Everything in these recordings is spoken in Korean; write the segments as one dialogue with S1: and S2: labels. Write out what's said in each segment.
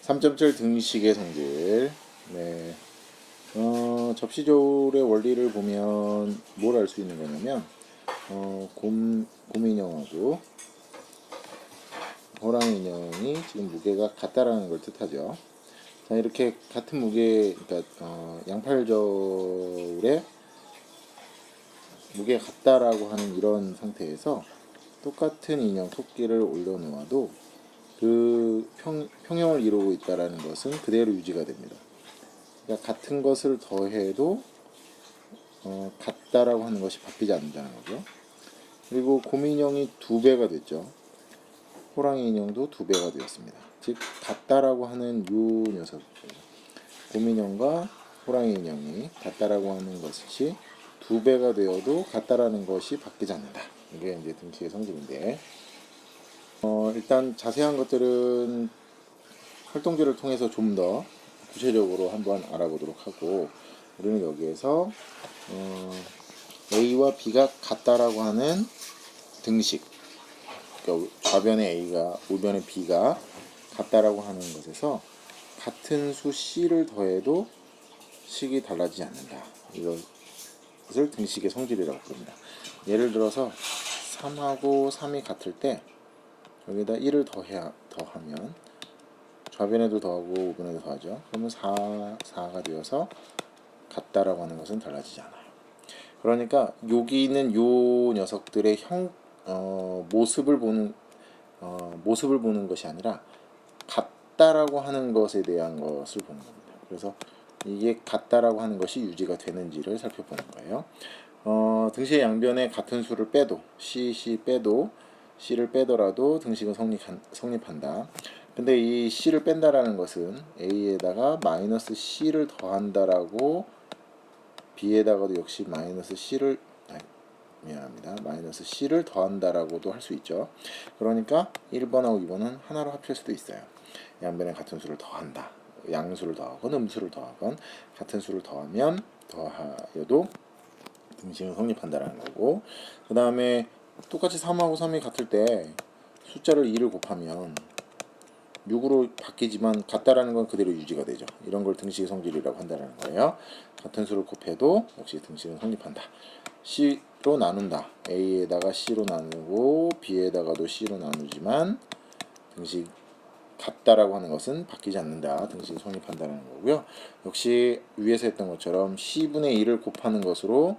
S1: 3.7 등식의 성질. 네. 접시조울의 원리를 보면 뭘 알 수 있는 거냐면, 곰인형하고 호랑이 인형이 지금 무게가 같다라는 걸 뜻하죠. 자, 이렇게 같은 무게, 그러니까 양팔저울의 무게가 같다라고 하는 이런 상태에서 똑같은 인형 토끼를 올려놓아도 그 평형을 이루고 있다라는 것은 그대로 유지가 됩니다. 그러니까 같은 것을 더해도 같다라고 하는 것이 바뀌지 않는다는 거죠. 그리고 곰인형이 2배가 됐죠. 호랑이 인형도 2배가 되었습니다. 즉 같다라고 하는 요 녀석, 곰인형과 호랑이 인형이 같다라고 하는 것이 2배가 되어도 같다라는 것이 바뀌지 않는다. 이게 이제 등식의 성질인데, 일단 자세한 것들은 활동지를 통해서 좀 더 구체적으로 한번 알아보도록 하고, 우리는 여기에서 A와 B가 같다라고 하는 등식, 그러니까 좌변의 A가 우변의 B가 같다라고 하는 것에서 같은 수 C를 더해도 식이 달라지지 않는다. 이것을 등식의 성질이라고 부릅니다. 예를 들어서 3하고 3이 같을 때 여기다 1을 더하면 좌변에도 더하고 우변에도 더하죠. 그러면 4가 되어서 같다라고 하는 것은 달라지지 않아요. 그러니까 여기 있는 요 녀석들의 모습을 보는 것이 아니라 같다라고 하는 것에 대한 것을 보는 겁니다. 그래서 이게 같다라고 하는 것이 유지가 되는지를 살펴보는 거예요. 등식의 양변에 같은 수를 빼도 C를 빼더라도 등식은 성립한다. 근데 이 C를 뺀다라는 것은 A에다가 마이너스 C를 더한다라고 B에다가도 역시 마이너스 C를 더한다라고도 할 수 있죠. 그러니까 1번하고 2번은 하나로 합칠 수도 있어요. 양변에 같은 수를 더한다. 양수를 더하건 음수를 더하건 같은 수를 더하여도 등식은 성립한다라는 거고, 그 다음에 똑같이 3하고 3이 같을 때 숫자를 2를 곱하면 6으로 바뀌지만 같다라는 건 그대로 유지가 되죠. 이런 걸 등식의 성질이라고 한다는 거예요. 같은 수를 곱해도 역시 등식은 성립한다. C로 나눈다. A에다가 C로 나누고 B에다가도 C로 나누지만 등식 같다라고 하는 것은 바뀌지 않는다. 등식이 성립한다는 거고요. 역시 위에서 했던 것처럼 C분의 1을 곱하는 것으로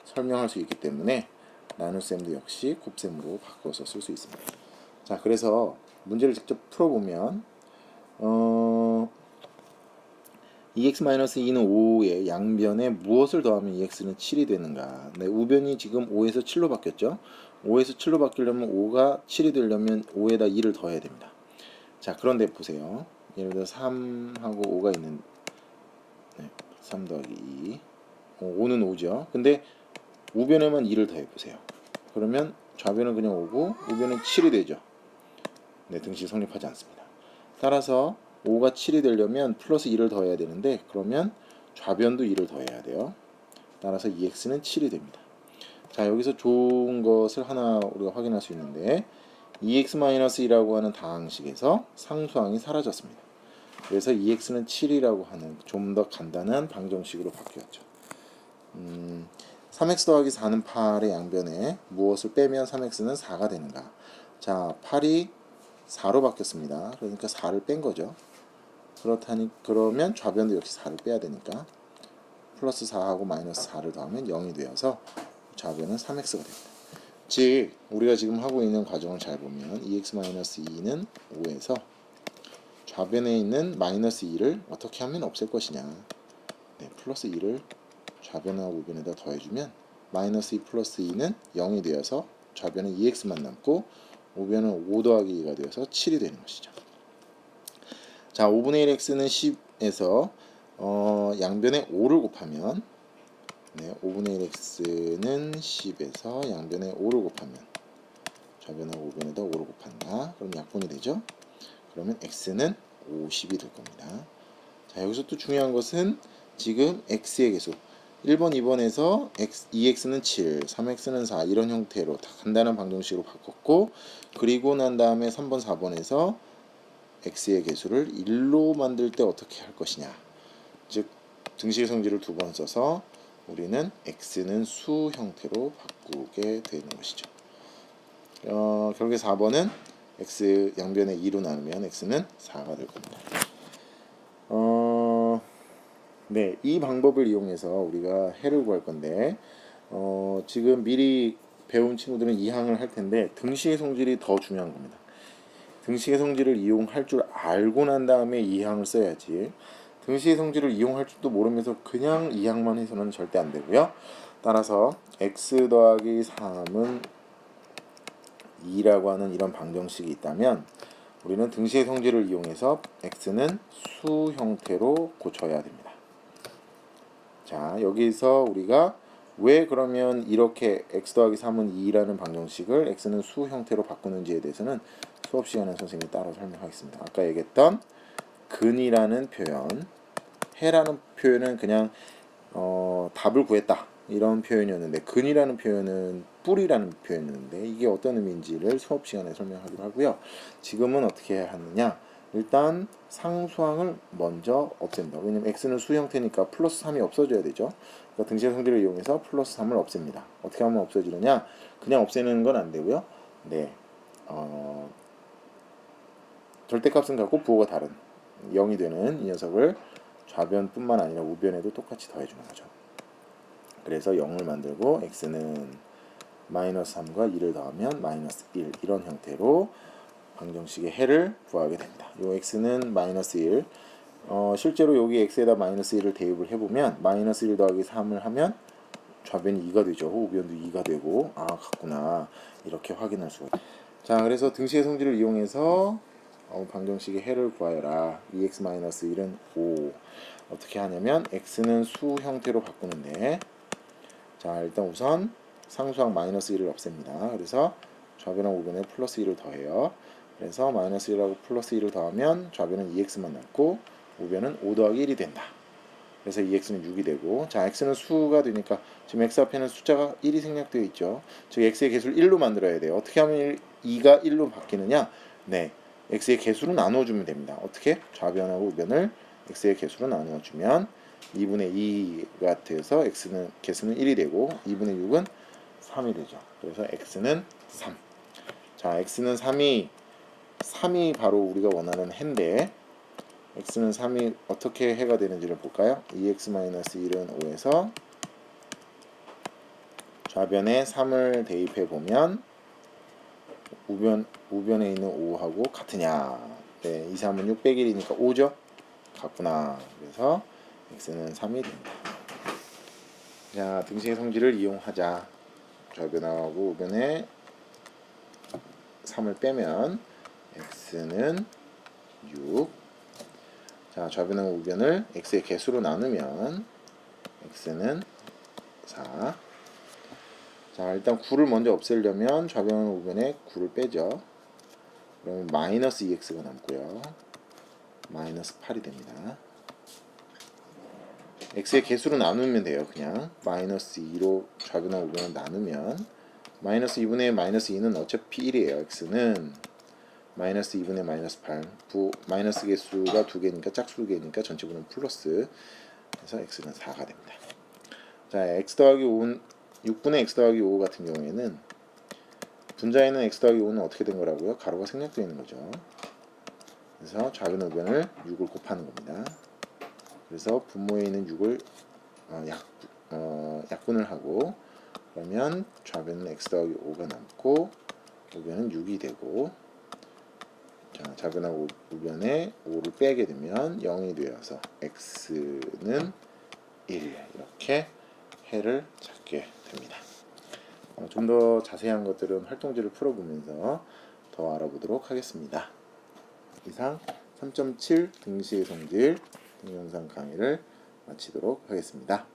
S1: 설명할 수 있기 때문에 나눗셈도 역시 곱셈으로 바꿔서 쓸 수 있습니다. 자, 그래서 문제를 직접 풀어보면 2x-2는 5의 양변에 무엇을 더하면 2x는 7이 되는가. 네, 우변이 지금 5에서 7로 바뀌었죠. 5에서 7로 바뀌려면 5가 7이 되려면 5에다 2를 더해야 됩니다. 자, 그런데 보세요. 예를 들어 3하고 5가 있는 3 더하기 2 5는 5죠. 근데 우변에만 2를 더해보세요. 그러면 좌변은 그냥 5고 우변은 7이 되죠. 네, 등식이 성립하지 않습니다. 따라서 5가 7이 되려면 플러스 2를 더해야 되는데, 그러면 좌변도 2를 더해야 돼요. 따라서 2x는 7이 됩니다. 자, 여기서 좋은 것을 하나 우리가 확인할 수 있는데 2x-2라고 하는 다항식에서 상수항이 사라졌습니다. 그래서 2x는 7이라고 하는 좀 더 간단한 방정식으로 바뀌었죠. 3x 더하기 4는 8의 양변에 무엇을 빼면 3x는 4가 되는가. 자, 8이 4로 바뀌었습니다. 그러니까 4를 뺀 거죠. 그러면 좌변도 역시 4를 빼야 되니까 플러스 4하고 마이너스 4를 더하면 0이 되어서 좌변은 3x가 됩니다. 즉 우리가 지금 하고 있는 과정을 잘 보면 2x-2는 5에서 좌변에 있는 마이너스 2를 어떻게 하면 없앨 것이냐. 네, 플러스 2를 좌변하고 우변에다 더해주면 마이너스 2 플러스 2는 0이 되어서 좌변은 2x만 남고 우변은 5 더하기 2가 되어서 7이 되는 것이죠. 자, 5분의 1 x는 10에서 양변에 5를 곱하면 5분의 1 x는 10에서 양변에 5를 곱하면 좌변하고 우변에다 5를 곱한다. 그럼 약분이 되죠. 그러면 x는 50이 될 겁니다. 자, 여기서 또 중요한 것은 지금 x의 개수 1번, 2번에서 2x는 7, 3x는 4 이런 형태로 다 간단한 방정식으로 바꿨고, 그리고 난 다음에 3번, 4번에서 x의 개수를 1로 만들 때 어떻게 할 것이냐. 즉 등식의 성질을 두 번 써서 우리는 x는 수 형태로 바꾸게 되는 것이죠. 결국에 4번은 x 양변에 2로 나누면 x는 4가 될 겁니다. 네, 이 방법을 이용해서 우리가 해를 구할 건데 지금 미리 배운 친구들은 이 항을 할 텐데 등식의 성질이 더 중요한 겁니다. 등식의 성질을 이용할 줄 알고 난 다음에 이 항을 써야지, 등식의 성질을 이용할 줄도 모르면서 그냥 이 항만 해서는 절대 안 되고요. 따라서 x 더하기 3은 2라고 하는 이런 방정식이 있다면 우리는 등식의 성질을 이용해서 x는 수 형태로 고쳐야 됩니다. 자, 여기서 우리가 왜 그러면 이렇게 x 더하기 3은 2라는 방정식을 x는 수 형태로 바꾸는지에 대해서는 수업 시간에 선생님이 따로 설명하겠습니다. 아까 얘기했던 근이라는 표현, 해라는 표현은 그냥 답을 구했다 이런 표현이었는데, 근이라는 표현은 뿌리라는 표현이었는데 이게 어떤 의미인지를 수업 시간에 설명하기로 하고요. 지금은 어떻게 해야 하느냐, 일단 상수항을 먼저 없앱니다. 왜냐면 x는 수 형태니까 플러스 3이 없어져야 되죠. 그러니까 등식의 성질을 이용해서 플러스 3을 없앱니다. 어떻게 하면 없어지느냐, 그냥 없애는 건 안 되고요. 네, 절대값은 같고 부호가 다른 0이 되는 이 녀석을 좌변뿐만 아니라 우변에도 똑같이 더해주는 거죠. 그래서 0을 만들고 x는 마이너스 3과 2를 더하면 마이너스 1, 이런 형태로 방정식의 해를 구하게 됩니다. 요 x는 마이너스 1, 실제로 여기 x에다 마이너스 1을 대입을 해보면 마이너스 1 더하기 3을 하면 좌변이 2가 되죠. 우변도 2가 되고, 아 같구나 이렇게 확인할 수가 있습니다. 자, 그래서 등식의 성질을 이용해서 방정식의 해를 구하여라. 2x-1은 5. 어떻게 하냐면 x는 수 형태로 바꾸는데, 자 일단 우선 상수항 마이너스 1을 없앱니다. 그래서 좌변하고 우변에 플러스 1을 더해요. 그래서 마이너스 1하고 플러스 1을 더하면 좌변은 2x만 남고 우변은 5 더하기 1이 된다. 그래서 2x는 6이 되고, 자 x는 수가 되니까 지금 x 앞에는 숫자가 1이 생략되어 있죠. 즉 x의 개수를 1로 만들어야 돼요. 어떻게 하면 2가 1로 바뀌느냐, 네, x의 개수로 나누어주면 됩니다. 어떻게? 좌변하고 우변을 x의 개수로 나누어주면 2분의 2가 돼서 x는 개수는 1이 되고 2분의 6은 3이 되죠. 그래서 x는 3. 자, x는 3이 바로 우리가 원하는 해인데, x는 3이 어떻게 해가 되는지를 볼까요? 2x-1은 5에서 좌변에 3을 대입해 보면 우변에 있는 5하고 같으냐? 네, 2, 3은 6 빼기 1이니까 5죠? 같구나. 그래서 x는 3이 됩니다. 자, 등식의 성질을 이용하자. 좌변하고 우변에 3을 빼면 x는 6. 자, 좌변하고 우변을 x의 개수로 나누면 x는 4. 자, 일단 9를 먼저 없애려면 좌변하고 우변에 9를 빼죠. 그러면 마이너스 2x가 남고요. 마이너스 8이 됩니다. x의 개수로 나누면 돼요. 그냥 마이너스 2로 좌변하고 우변을 나누면 마이너스 2분의 마이너스 2는 어차피 1이에요. x는 마이너스 2분의 마이너스 8, 마이너스 개수가 2개니까 짝수 2개니까 전체분은 플러스, 그래서 x는 4가 됩니다. 자, x 더하기 5는 6분의 x 더하기 5 같은 경우에는 분자에는 x 더하기 5는 어떻게 된 거라고요? 가로가 생략되어 있는 거죠. 그래서 좌변 우변을 6을 곱하는 겁니다. 그래서 분모에 있는 6을 약분을 하고, 그러면 좌변은 x 더하기 5가 남고 우변은 6이 되고, 자, 좌변하고 우변에 5를 빼게 되면 0이 되어서 x는 1, 이렇게 해를 찾게 됩니다. 좀 더 자세한 것들은 활동지를 풀어보면서 더 알아보도록 하겠습니다. 이상 3.7 등식의 성질 동영상 강의를 마치도록 하겠습니다.